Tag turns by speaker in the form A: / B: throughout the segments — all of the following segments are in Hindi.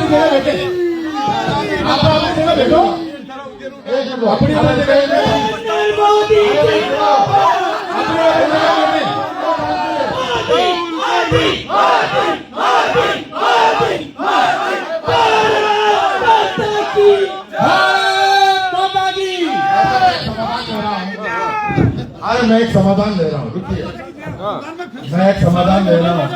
A: अपनी जगह बैठे, आप अपनी जगह बैठो। अपनी अरे मैं एक समाधान दे रहा हूँ, रुकिए, मैं एक समाधान दे रहा हूँ।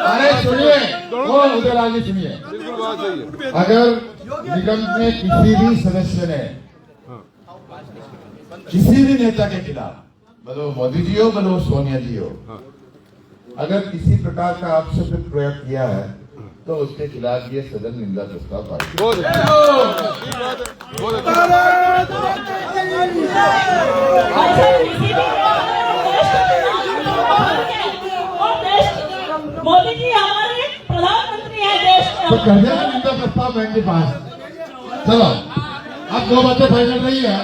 A: अरे सुनिए, वो उदयलाल जी सुनिए, अगर निगम में किसी भी सदस्य ने किसी भी नेता के खिलाफ, बोलो मोदी जी हो बोलो सोनिया जी हो, अगर किसी प्रकार का अपशब्द प्रयोग किया है तो उसके खिलाफ ये सदन निंदा प्रस्ताव पारित।
B: मोदी जी हमारे प्रधानमंत्री हैं देश के।
A: तो कर देना निंदा प्रस्ताव बैंक के पास। चलो अब दो बातें फाइनल रही है।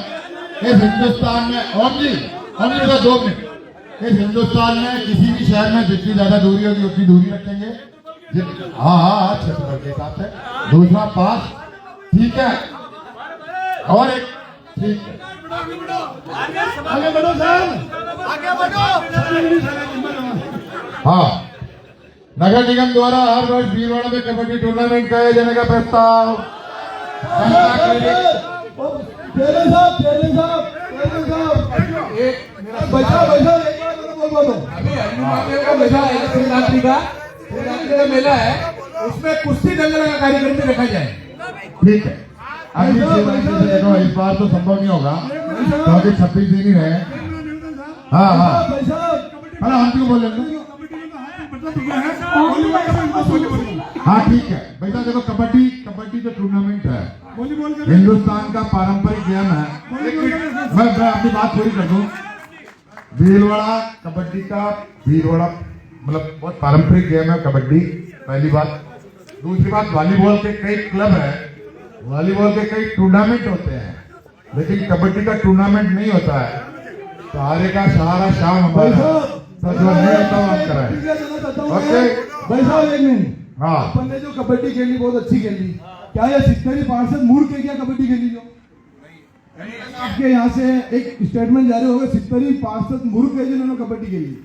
A: इस हिंदुस्तान में ओम जी का 2 मिनट, इस हिंदुस्तान में किसी भी शहर में जितनी ज्यादा दूरी होगी उतनी दूरी रखेंगे। हाँ क्षेत्र के हिसाब से। दूसरा पास, ठीक है, और एक ठीक है, आगे बढ़ो सर, आगे बढ़ो। हाँ, नगर निगम द्वारा हर वर्ष भीलवाड़ा में कबड्डी टूर्नामेंट का आयोजन का प्रस्ताव। मेला है, उसमें कुश्ती दंगल का कार्यक्रम भी रखा जाए। ठीक है, अभी देखो इस बार तो संभव नहीं होगा क्योंकि 26 दिन ही रहे। हाँ अरे हम क्यों बोलेंगे। हाँ ठीक है भैया, देखो कबड्डी जो टूर्नामेंट है हिंदुस्तान का पारंपरिक गेम है। मैं अपनी बात पूरी कर दूं। भीलवाड़ा कबड्डी का, भीलवाड़ा मतलब बहुत पारंपरिक गेम है कबड्डी, पहली बात। दूसरी बात, वॉलीबॉल के कई क्लब है, वॉलीबॉल के कई टूर्नामेंट होते हैं, लेकिन कबड्डी का टूर्नामेंट नहीं होता है। सहारे का सहारा शाम हमारा, तो जो नहीं होता हम कराए। ओके
C: भाई साहब एक मिनट।
A: हाँ,
C: अपन ने जो कबड्डी खेली बहुत अच्छी खेली, क्या ये सिक्करी पार्षद मूर्ख है क्या कबड्डी खेली? जो आपके यहाँ से एक स्टेटमेंट जारी होगा, सिक्करी पार्षद मूर्ख है जिन्होंने कबड्डी खेली।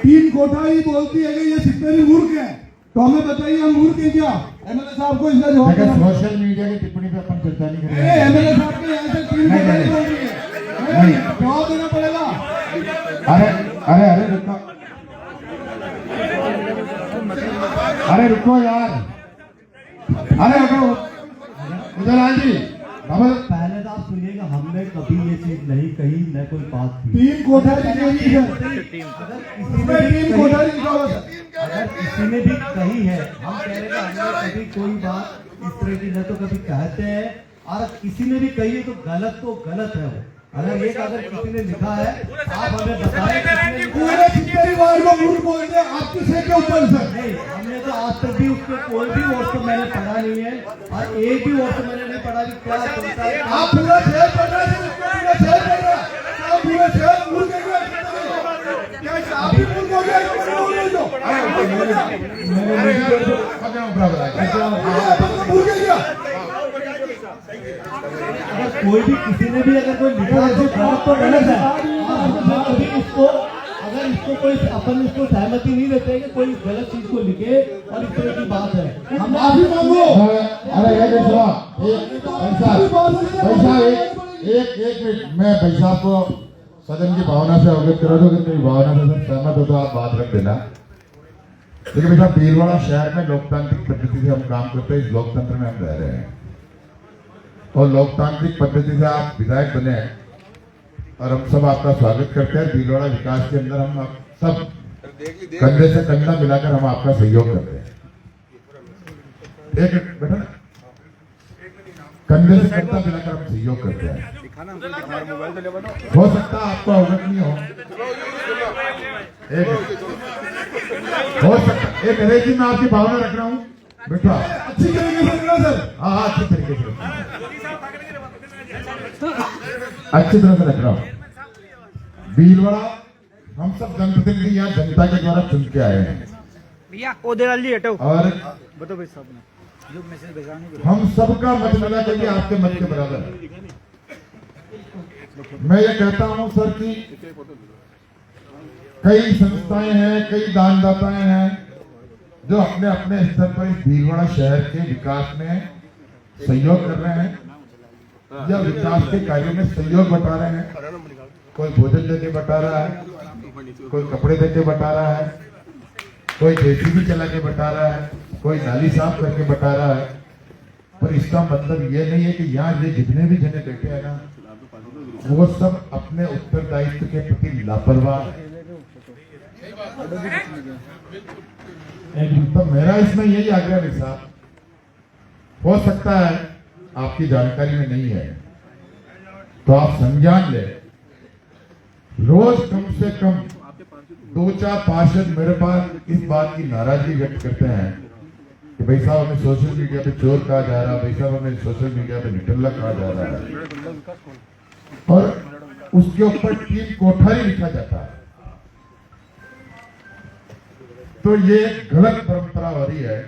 C: टीम कोठारी बोलती है कि ये सिक्करी मूर्ख है, तो हमें बताइए हम मूर्ख है क्या? एमएलए साहब को इसका जवाब देना।
A: सोशल मीडिया की टिप्पणी पे अपन चर्चा नहीं करेंगे।
C: एमएलए साहब के यहाँ से टीम कोठारी बोल रही है, जवाब देना पड़ेगा।
A: अरे रुको, अरे रुको यार, अरे रुको उदयलाल जी।
D: पहले तो आप सुनिएगा, हमने कभी ये चीज नहीं कही, न कोई बात थी।
C: टीम कोठारी
D: अगर किसी ने भी कही है, हम कह रहे हैं हमने कभी कोई बात इस तरह की न तो कभी कहते हैं, और किसी ने भी कही है तो गलत है वो। अगर किसी ने लिखा है, आप हमें बताएं
C: पूरे सिक्करी वार्ड को मूर्ख बोलते हैं आपके सिर के ऊपर सर।
D: नहीं, हमने तो आज तक भी उसके कोई भी व्हाट्सएप मैंने पढ़ा नहीं है, और एक भी व्हाट्सएप मैंने नहीं पढ़ा कि क्या चलता है।
C: आप पूरा शहर पढ़ रहे हैं, पूरा शहर पढ़ रहा है, आप पूरा शहर मूर्ख है क्या? आप भी मूर्ख हो गए, मूर्ख है क्या?
D: अगर कोई भी किसी ने भी अगर कोई लिखा है तो गलत तो गलत है। अभी इसको अगर इसको कोई अपन इसको सहमति नहीं देते हैं कि कोई गलत चीज को लिखे और इस तरह की बात है,
C: हम माफी मांगो।
A: अरे एक मिनट, मैं भाई साहब को सदन की भावना से अवगत करा दो कि मेरी भावना से सब सहमत हो तो आप बात रख देना। लेकिन बेटा भीलवाड़ा शहर में लोकतांत्रिक पद्धति से हम काम करते हैं, इस लोकतंत्र में हम रह रहे हैं, और लोकतांत्रिक पद्धति से आप विधायक बने और हम सब आपका स्वागत करते हैं। भीलवाड़ा विकास के अंदर हम सब कंधे से कंधा मिलाकर हम आपका सहयोग करते हैं। एक मिनट बेटा, कंधे से कंधा मिलाकर हम सहयोग करते हैं। हो सकता है आपको अवगत नहीं हो, हो सकता एक अंग्रेजी में आपकी भावना रख रहा हूँ बेटा,
C: अच्छी तरीके से रखना सर।
A: हाँ अच्छी तरीके से अच्छी तरह से रख रहा हूँ। भीलवाड़ा हम सब जनप्रतिनिधि या जनता के द्वारा चुन के आए हैं,
E: भैया ओदेलाल जी हटो।
A: और
E: बताओ भाई साहब ने जो मैसेज भेजा नहीं
A: हम सबका मत मिला चाहिए आपके मत के बराबर है। मैं ये कहता हूं सर कि कई संस्थाएं हैं, कई दानदाताएं हैं जो अपने अपने स्तर पर इस भीलवाड़ा शहर के विकास में सहयोग कर रहे हैं या विकास के कार्यों में सहयोग बता रहे हैं। कोई भोजन देके बता रहा है, कोई कपड़े देके बता रहा है, कोई जेसीबी चला के बता रहा है, कोई नाली साफ करके बता रहा है। पर इसका मतलब ये नहीं है कि यहाँ ये जितने भी जने बैठे हैं ना, वो सब अपने उत्तरदायित्व के प्रति लापरवाह है। तो मेरा इसमें यही आग्रह है साहब, हो सकता है आपकी जानकारी में नहीं है तो आप संज्ञान ले। रोज कम से कम 2-4 पार्षद मेरे पास इस बात की नाराजगी व्यक्त करते हैं कि भाई साहब हमें सोशल मीडिया पे चोर कहा जा रहा है, भाई साहब हमें सोशल मीडिया पे निठल्ला कहा जा रहा है और उसके ऊपर टीम कोठारी लिखा जाता है। तो ये गलत परंपरा हो रही है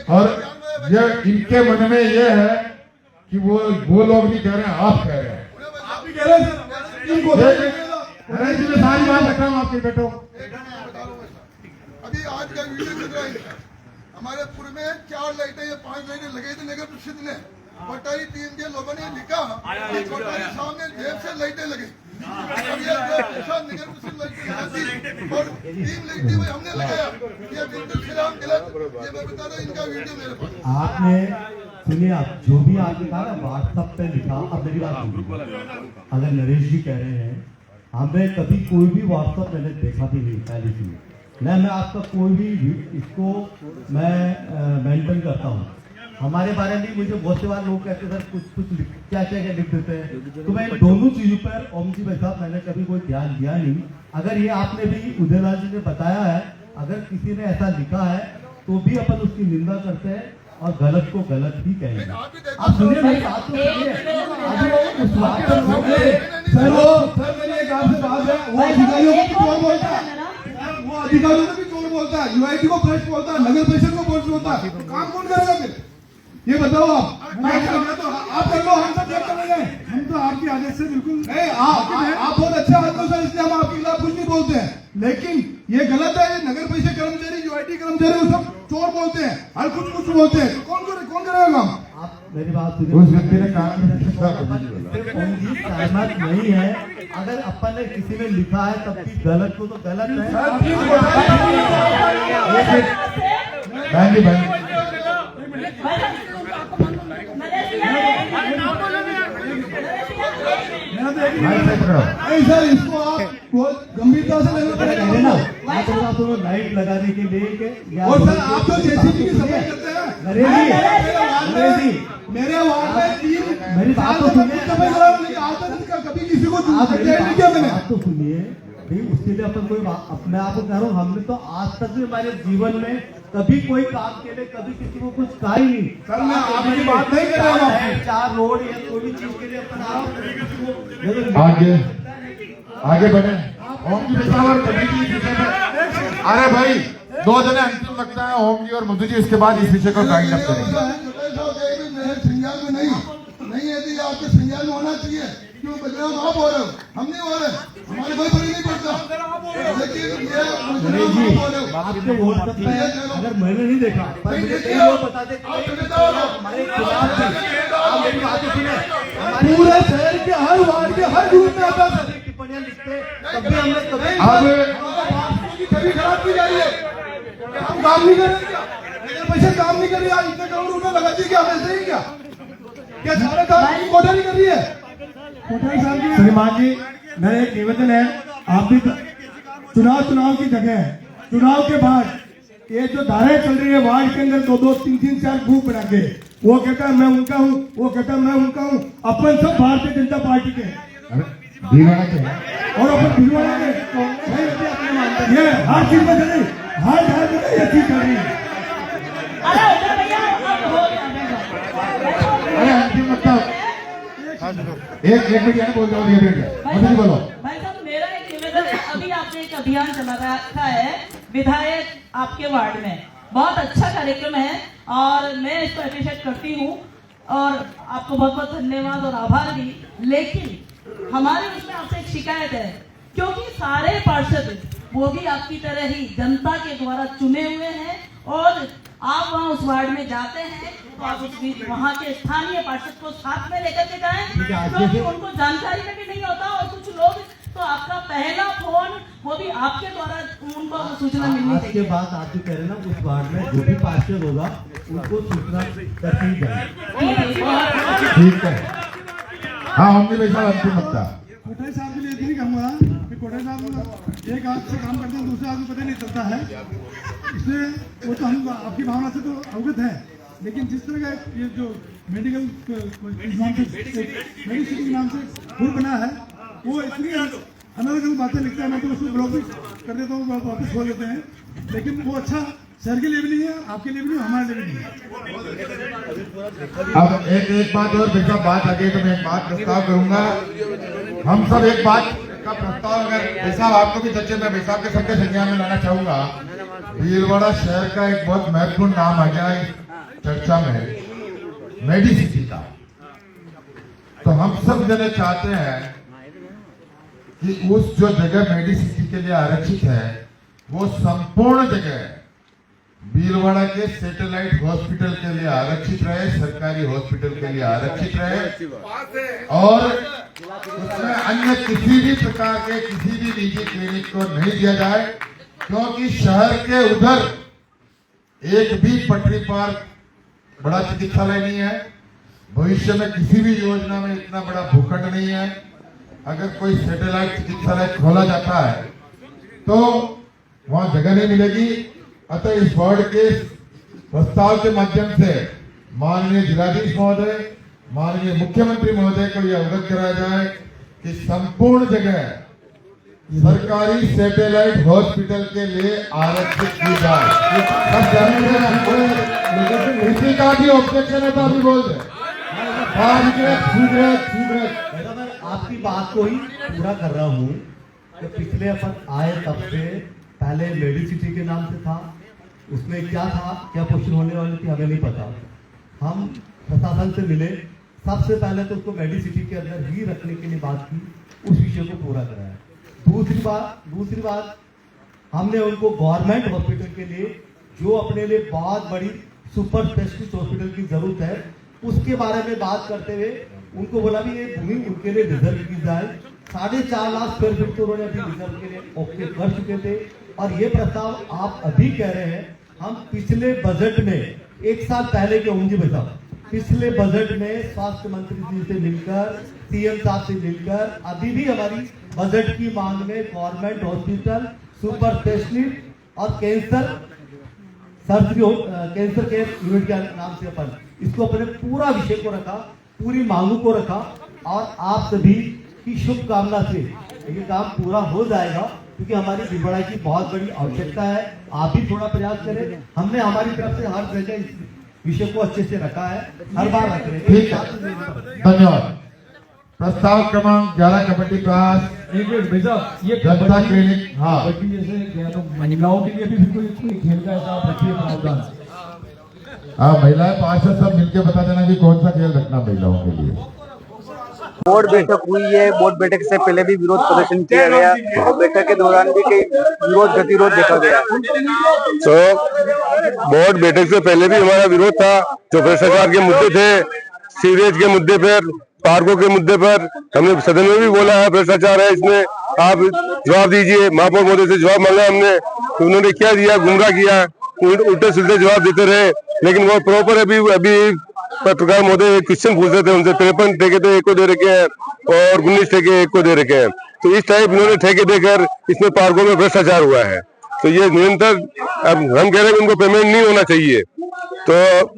A: और ये इनके मन में ये है कि वो लोग नहीं कह रहे हैं, आप कह रहे हैं।
C: आप भी कह रहे हैं
A: मैं सारी बात रख रहा हूँ आपके बेटो।
F: अभी आज का वीडियो चल रहा है, हमारे पूर्व में 4 लाइटें या 5 लाइटें लगे थे नगर परिषद ने। कोटारी टीम के लोगों ने लिखा कि कोटारी सामने जेब से लाइटें लगी। अब ये नगर परिषद लाइटें लगाती और 3 लाइटें में हमने लगाया। ये बिल्कुल खिलाफ गलत। ये मैं बता रहा हूँ, इनका वीडियो मेरे पास।
D: आपने सुनिए, आप जो भी आपने कहा ना व्हाट्सएप पे लिखा, अब मेरी बात सुनिए। अगर नरेश जी कह रहे हैं हमें कभी कोई भी व्हाट्सएप मैंने देखा भी नहीं पहले से, मैं आपका कोई भी इसको मैं मेंटेन करता हूँ। हमारे बारे में मुझे बहुत से बार लोग कहते हैं सर कुछ क्या लिख देते हैं, तो मैं दोनों चीजों पर ओम जी भाई साहब मैंने कभी कोई ध्यान दिया नहीं। अगर ये आपने भी उदयलाल जी ने बताया है, अगर किसी ने ऐसा लिखा है तो भी अपन उसकी निंदा करते हैं और गलत को गलत ही कहेंगे। आप सुनिए मेरी बात तो सुनिए।
C: सर मेरी एक आपसे बात है, वो अधिकारियों को भी चोर बोलता है, वो अधिकारियों को भी चोर बोलता है, यूआईटी को भ्रष्ट बोलता है, नगर परिषद को भ्रष्ट बोलता है, तो काम कौन करेगा फिर? ये बताओ आप। तो आप कर लो, हम सब क्या करेंगे? हम तो आपके आदेश से बिल्कुल नहीं। आप बहुत अच्छे आदमी हो सर, इसलिए हम आपके खिलाफ कुछ नहीं बोलते हैं, लेकिन ये गलत है। ये नगर परिषद कर्मचारी, यूआईटी कर्मचारी वो सब चोर बोलते हैं, हर कुछ बोलते हैं। कौन करेगा काम?
D: आप मेरी बात सुनिए।
A: उस व्यक्ति ने कहा
D: सहमत नहीं है। अगर अपन ने किसी ने लिखा है तब भी गलत को तो गलत है।
C: नहीं सर, इसको आप बहुत गंभीरता से लेना पड़ेगा
D: तो लाइट लगाने के लिए
C: और सर आप तो जेसीबी की सफाई करते हैं।
D: नरेश जी
C: मेरे वार्ड में 3
D: मेरी बात तो सुनिए।
C: सफाई करा, लेकिन आज तक कभी किसी को नहीं किया मैंने।
D: बात तो सुनिए भाई, उसके लिए अपन कोई अपने आप को कह रहा हूँ, हमने तो आज तक भी हमारे जीवन में कभी कोई काम के लिए कभी किसी को कुछ कहा ही नहीं।
C: सर मैं आपकी बात नहीं कर रहा हूँ।
D: 4 रोड या कोई भी चीज के लिए अपन
A: आगे बढ़े। ओम जी और मधु जी इस विषय में, अरे भाई 2 जने अंतिम लगता है, ओम जी और मधु जी, इसके बाद इस विषय को काइंड अप करेंगे।
F: संज्ञान में नहीं है कि आपके संज्ञान में होना चाहिए। क्यों बदलाव आप हो रहे हो, हम नहीं हो रहे, हमारे कोई फर्क नहीं पड़ता। लेकिन ये
D: आपके वोट सकता है, अगर मैंने नहीं देखा पर मुझे कई लोग बताते हमारे खिलाफ आप मेरी बात तो सुने।
C: पूरे शहर के हर वार्ड के हर ग्रुप में आता है
D: टिप्पणियां लिखते कभी हमने कभी
C: कभी खराब की जा रही है। हम काम नहीं कर रहे क्या? पैसे काम नहीं कर रही, आज इतने करोड़ रुपए लगा दिए क्या? वैसे ही क्या सारे काम कोठारी कर रही है? कोठारी साहब जी, श्रीमान जी, मेरा एक निवेदन है, आप भी चुनाव की जगह है, चुनाव के बाद ये जो धाराएं चल रही है वार्ड के अंदर 2-2, 3-3, 4 ग्रुप बना के, वो कहता है मैं उनका हूँ, वो कहता है मैं उनका हूँ। अपन सब भारतीय जनता पार्टी के
A: भीलवाड़ा के
C: और अपन भीलवाड़ा के ये हर चीज में चली, हर घर में ये चीज चल रही है।
B: अरे उधर भैया अब हो गया।
A: अरे अंतिम मतलब एक मिनट बोल जाओ, मधु जी बोलो।
B: भाई साहब मेरा एक निवेदन है, अभी आपने एक अभियान चला रखा है विधायक आपके वार्ड में। बहुत अच्छा कार्यक्रम है और मैं इसको अप्रिशिएट करती हूँ और आपको बहुत बहुत धन्यवाद और आभार भी। लेकिन हमारे उसमें आपसे एक शिकायत है, क्योंकि सारे पार्षद वो भी आपकी तरह ही जनता के द्वारा चुने हुए हैं और आप वहाँ उस वार्ड में जाते हैं तो आप वहाँ के स्थानीय पार्षद को साथ में लेकर के जाएं, क्योंकि उनको जानकारी में भी नहीं होता और कुछ लोग तो आपका पहला फोन वो भी आपके द्वारा उनको सूचना मिलनी
D: आज के
B: चाहिए।
D: बाद आप जो कह रहे हैं ना, उस वार्ड में जो भी पार्षद होगा उनको सूचना करती जाए।
A: ठीक है। हाँ हमने वैसा अंतिम मुद्दा
C: कोठारी साहब के लिए इतनी कहूँगा कि कोठारी साहब एक हाथ से काम करते हैं, दूसरे हाथ में पता नहीं चलता है, इसलिए वो तो हम आपकी भावना से तो अवगत है, लेकिन जिस तरह का ये जो मेडिकल मेडिसिटी के नाम से ग्रुप बना है, वो इतनी अलग अलग बातें लिखता है, मैं तो उसको ब्लॉक भी कर देता हूँ, वापस खोल देते हैं, लेकिन वो अच्छा शहर के लिए भी नहीं है, आपके लिए भी नहीं, हमारे लिए भी नहीं है।
A: अब एक बात और फिर बात आ गई तो मैं एक बात प्रस्ताव करूंगा। हम सब एक बात का प्रस्ताव, अगर पेशाब आपको भी सच्चे में पेशाब के सबके संज्ञान में लाना चाहूंगा। भीलवाड़ा शहर का एक बहुत महत्वपूर्ण नाम आ गया इस चर्चा में, मेडिसिटी का। तो हम सब जने चाहते हैं कि उस जो जगह मेडिसिटी के लिए आरक्षित है वो संपूर्ण जगह भीलवाड़ा के सैटेलाइट हॉस्पिटल के लिए आरक्षित रहे, सरकारी हॉस्पिटल के लिए आरक्षित रहे और उसमें अन्य किसी भी प्रकार के किसी भी निजी क्लिनिक को नहीं दिया जाए, क्योंकि शहर के उधर एक भी पटरी पार बड़ा चिकित्सालय नहीं है। भविष्य में किसी भी योजना में इतना बड़ा भूखंड नहीं है। अगर कोई सैटेलाइट चिकित्सालय खोला जाता है तो वहां जगह नहीं मिलेगी। अतः इस वार्ड के प्रस्ताव के माध्यम से माननीय जिलाधीश महोदय, माननीय मुख्यमंत्री महोदय को यह अवगत कराया जाए कि संपूर्ण जगह सरकारी सैटेलाइट हॉस्पिटल के लिए आरक्षित की जाए। सब जानते हैं, किसी का भी ऑब्जेक्शन है तो अभी बोल दे।
D: मैं आपकी बात को ही पूरा कर रहा हूँ कि पिछले अपन आए तब से पहले मेडिसिटी के नाम से था, उसमें क्या था, क्या क्वेश्चन होने वाली थी हमें नहीं पता। हम प्रशासन से मिले, सबसे पहले तो उसको मेडिसिटी के अंदर ही रखने के लिए बात की, उस विषय को पूरा कराया। दूसरी बात हमने उनको गवर्नमेंट हॉस्पिटल के लिए जो अपने लिए बहुत बड़ी सुपर स्पेशलिस्ट हॉस्पिटल की जरूरत है उसके बारे में बात करते हुए उनको बोला भी ये भूमि उनके लिए रिजर्व की जाए। 4.5 लाख स्क्वायर फीट तो उन्होंने अभी रिजर्व के लिए ओके कर चुके थे और ये प्रस्ताव आप अभी कह रहे हैं। हम पिछले बजट में 1 साल पहले के ओम जी भाई साहब, पिछले बजट में स्वास्थ्य मंत्री जी से मिलकर, सीएम साहब से मिलकर अभी भी हमारी बजट की मांग में गवर्नमेंट हॉस्पिटल, सुपर स्पेशलिस्ट और कैंसर केयर यूनिट के नाम से अपन इसको अपने पूरा विषय को रखा, पूरी मांगों को रखा और आप सभी की शुभकामना से ये काम पूरा हो जाएगा, क्योंकि हमारी भीलवाड़ा की बहुत बड़ी आवश्यकता है। आप भी थोड़ा प्रयास करें, हमने हमारी तरफ से हर जगह इस विषय को अच्छे से रखा है, हर बार रख रहे हैं।
A: ठीक है, धन्यवाद। प्रस्ताव क्रमांक 11 कबड्डी क्लास
G: एक मिनट भाई साहब, ये
A: जनता क्लिनिक। हाँ
G: कबड्डी जैसे क्या तो महिलाओं के लिए भी कोई खेल का ऐसा आप रखिए प्रावधान।
A: हाँ, महिलाएं पार्षद सब मिलकर बता देना कि कौन सा खेल रखना महिलाओं के लिए।
E: बोर्ड बैठक हुई है, बोर्ड बैठक से पहले भी विरोध प्रदर्शन किया गया और बैठक के दौरान भी कई विरोध गतिरोध देखा गया।
H: तो बोर्ड बैठक से पहले भी हमारा विरोध था, जो भ्रष्टाचार के मुद्दे थे, सीवरेज के मुद्दे पर, पार्कों के मुद्दे पर हमने सदन में भी बोला है भ्रष्टाचार है इसमें, आप जवाब दीजिए। महापौर महोदय से जवाब मांगा हमने, तो उन्होंने क्या दिया, गुमराह किया, उल्टे सीधे जवाब देते रहे। लेकिन वो प्रॉपर अभी पत्रकार महोदय क्वेश्चन पूछ रहे थे उनसे, 53 ठेके तो एक को दे रखे हैं और 19 ठेके एक को दे रखे हैं। तो इस टाइप इन्होंने ठेके देकर इसमें पार्कों में भ्रष्टाचार हुआ है। तो ये निरंतर अब हम कह रहे हैं कि उनको पेमेंट नहीं होना चाहिए, तो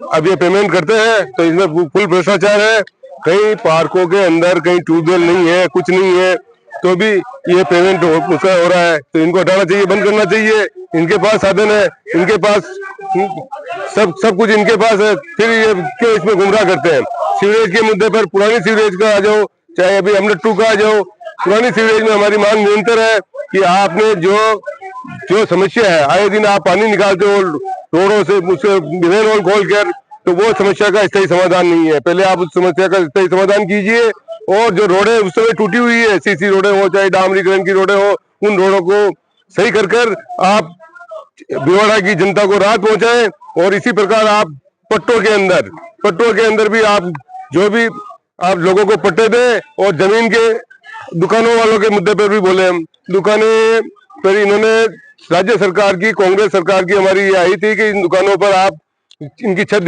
H: अब ये पेमेंट करते हैं तो इसमें फुल भ्रष्टाचार है। कहीं पार्कों के अंदर कहीं ट्यूबवेल नहीं है, कुछ नहीं है, तो भी ये पेमेंट उसका हो रहा है। तो इनको हटाना चाहिए, बंद करना चाहिए। इनके पास साधन है, इनके पास सब कुछ इनके पास है, फिर ये क्यों इसमें गुमराह करते हैं। सीवरेज के मुद्दे पर पुरानी सीवरेज का आ जाओ, चाहे अभी अमृत 2 का आ जाओ, पुरानी सीवरेज में हमारी मांग निरंतर है कि आपने जो जो समस्या है, आए दिन आप पानी निकालते हो रोडों से, उससे ड्रेन होल खोल कर, तो वो समस्या का स्थायी समाधान नहीं है। पहले आप उस समस्या का स्थायी समाधान कीजिए, और जो रोडें उस समय टूटी हुई है, सीसी रोडें हो चाहे डामरीकरण की रोडें हो, उन रोडों को सही कर आप भिवाड़ा की जनता को राहत पहुंचाएं। और इसी प्रकार आप पट्टों के अंदर भी आप जो भी आप लोगों को पट्टे दें, और जमीन के दुकानों वालों के मुद्दे पर भी बोले। हम दुकानें पर इन्होंने राज्य सरकार की, कांग्रेस सरकार की हमारी ये आई थी कि इन दुकानों पर आप इनकी छत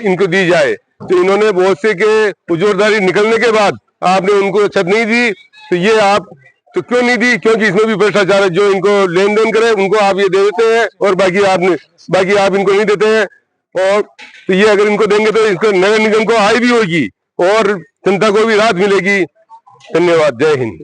H: इनको दी जाए, तो इन्होंने बहुत से के उजूरदारी निकलने के बाद आपने उनको छत नहीं दी। तो ये आप तो क्यों नहीं दी? क्योंकि इसमें भी भ्रष्टाचार है। जो इनको लेन देन करे उनको आप ये दे देते हैं, और बाकी आप इनको नहीं देते हैं। और तो ये अगर इनको देंगे तो इसको नगर निगम को आय भी होगी और जनता को भी राहत मिलेगी। धन्यवाद। जय हिंद।